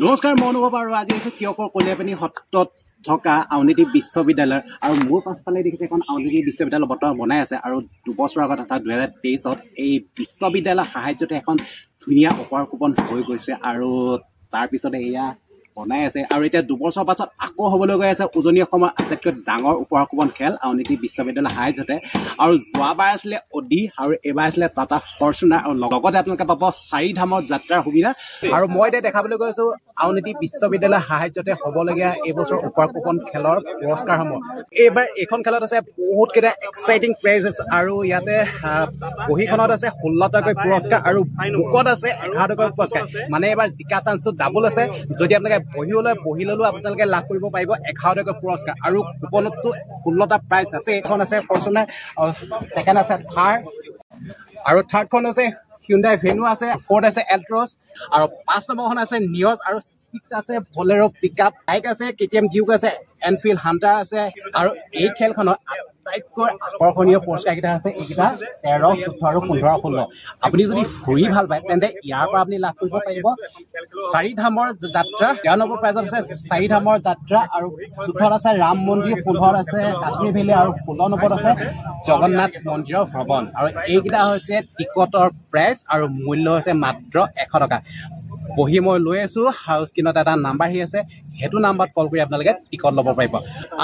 নমস্কাৰ মই অনুভৱ আৰু আজি হৈছে কিয়কৰ কলিয়াপানী সত্ৰত থকা আউনীআটী বিশ্ববিদ্যালয় আৰু মোৰ পাছফালে দেখিছে এখন আউনীআটী বিশ্ববিদ্যালয় বৰ্তমান বনাই আছে আৰু 2 বছৰৰ আগত অৰ্থাৎ 2023ত এই বিশ্ববিদ্যালয়ৰ সাহায্যতে এখন ধুনীয়া উপহাৰ কুপন হৈ গৈছে আৰু তাৰপিছতে এয়া বনাই আছে আৰু এতিয়া 2 বছৰৰ পাছত আকৌ হ'বলৈ গৈ আছে উজনি অসমৰ আটাইতকৈ ডাঙৰ উপহাৰ কুপন খেল আউনীআটী বিশ্ববিদ্যালয়ৰ সাহায্যতে আৰু যোৱাবাৰ আছিলে অডি আৰু এবাৰ আছিলে টাটা ফৰ্চুনাৰ আৰু লগতে আপোনালোকে পাব 4 ধামৰ যাত্ৰাৰ সুবিধা আৰু মই এতিয়া দেখাবলৈ গৈছো আউনীআটী বিশ্ববিদ্যালয়ৰ সাহায্যতে হ'বলগীয়া এইবছৰ উপহাৰ কুপন খেলৰ পুৰস্কাৰসমূহ এইবাৰ এইখন খেলত আছে বহুত কেইটা এক্সাইটিং প্ৰাইজেছ আৰু ইয়াতে বহীখনত আছে 16টাকৈ পুৰস্কাৰ আৰু বুকত আছে 11টাকৈ পুৰস্কাৰ মানে এবাৰ জিকা চান্সটো ডাবল আছে যদি আপোনালোকে বহি ললেও আপোনালোকে লাভ কৰিব পাৰিব 11টাকৈ পুৰস্কাৰ আৰু কুপনতো 16টা প্ৰাইজ আছে এখন আছে ফৰ্চুনাৰ আৰু সেকেন্ড আছে থাৰ আৰু থাৰ্ডখন আছে Hyundai Venue আছে 4th আছে Altroz আৰু 5 নম্বৰখন আছে Nios আৰু 6 আছে Bolero পিকআপ বাইক আছে KTM Duke আছে Enfield Hunter আছে আৰু এই খেলখনৰ আটাইতকৈ আকৰ্ষণীয় পুৰস্কাৰ কেইটা আছে এইকেইটা 13 14 আৰু 15 16 আপুনি যদি ফুৰি ভাল পায় তেন্তে ইয়াৰ পৰা আপুনি লাভ কৰিব পাৰিব 4 ধামৰ যাত্ৰা 13 নম্বৰ প্ৰাইজত আছে 4 ধামৰ যাত্ৰা আৰু 14 আছে ৰাম মন্দিৰ 15 আছে কাশ্মীৰ ভেলী আৰু 16 নম্বৰত আছে জগন্নাথ মন্দিৰৰ ভ্ৰমণ আৰু এইকেইটা হৈছে টিকটৰ প্ৰাইচ আৰু মূল্য হৈছে মাত্ৰ 100 টকা বহি মই লৈ আছো হাউচ স্ক্ৰীনত এটা নাম্বাৰ হি আছে হেতু নাম্বাৰত কল কৰি আপোনালোকে টিকট ল'ব পাৰিব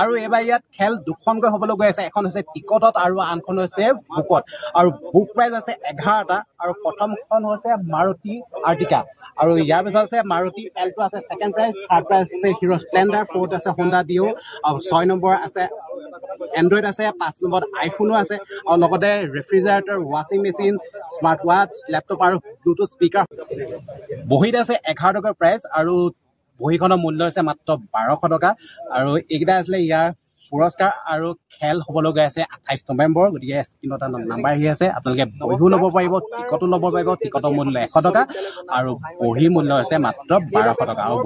আৰু এবাৰ ইয়াত খেল দুখনকৈ হ'বলৈ গৈ আছে এখন হৈছে টিকটত আৰু আনখন হৈছে বুকত আৰু বুক প্ৰাইজ আছে 11টা আৰু প্ৰথমখন হৈছে মাৰুতি আৰ্টিকা আৰু ইয়াৰ পিছত আছে মাৰুতি এল্টো আছে সেকেন্ড প্ৰাইজ থাৰ্ড প্ৰাইজ আছে হিৰো স্প্লেণ্ডাৰ ফ'ৰ্থ আছে হোণ্ডা ডিও আৰু 6 নম্বৰ আছে এন্ড্ৰইড আছে 5 নম্বৰত আইফোনো আছে আৰু লগতে ৰেফ্ৰিজাৰেটৰ ৱাশ্বিং মেচিন স্মাৰ্ট ৱাচ লেপটপ আৰু ব্লুটুথ স্পিকাৰ বহিত আছে 11 টকাৰ প্ৰাইচ আৰু বহিখনৰ মূল্য হৈছে মাত্ৰ 1200 টকা আৰু এইকেইটা আছিলে ইয়াৰ পুৰস্কাৰ আৰু খেল হ'বলগীয়া আছে 28 নৱেম্বৰ গতিকে স্ক্ৰীনত নাম্বাৰ আহি আছে আপোনালোকে বহিও ল'ব পাৰিব টিকটো ল'ব পাৰিব টিকটৰ মূল্য 100 টকা আৰু বহি মূল্য হৈছে মাত্ৰ 1200 টকা আৰু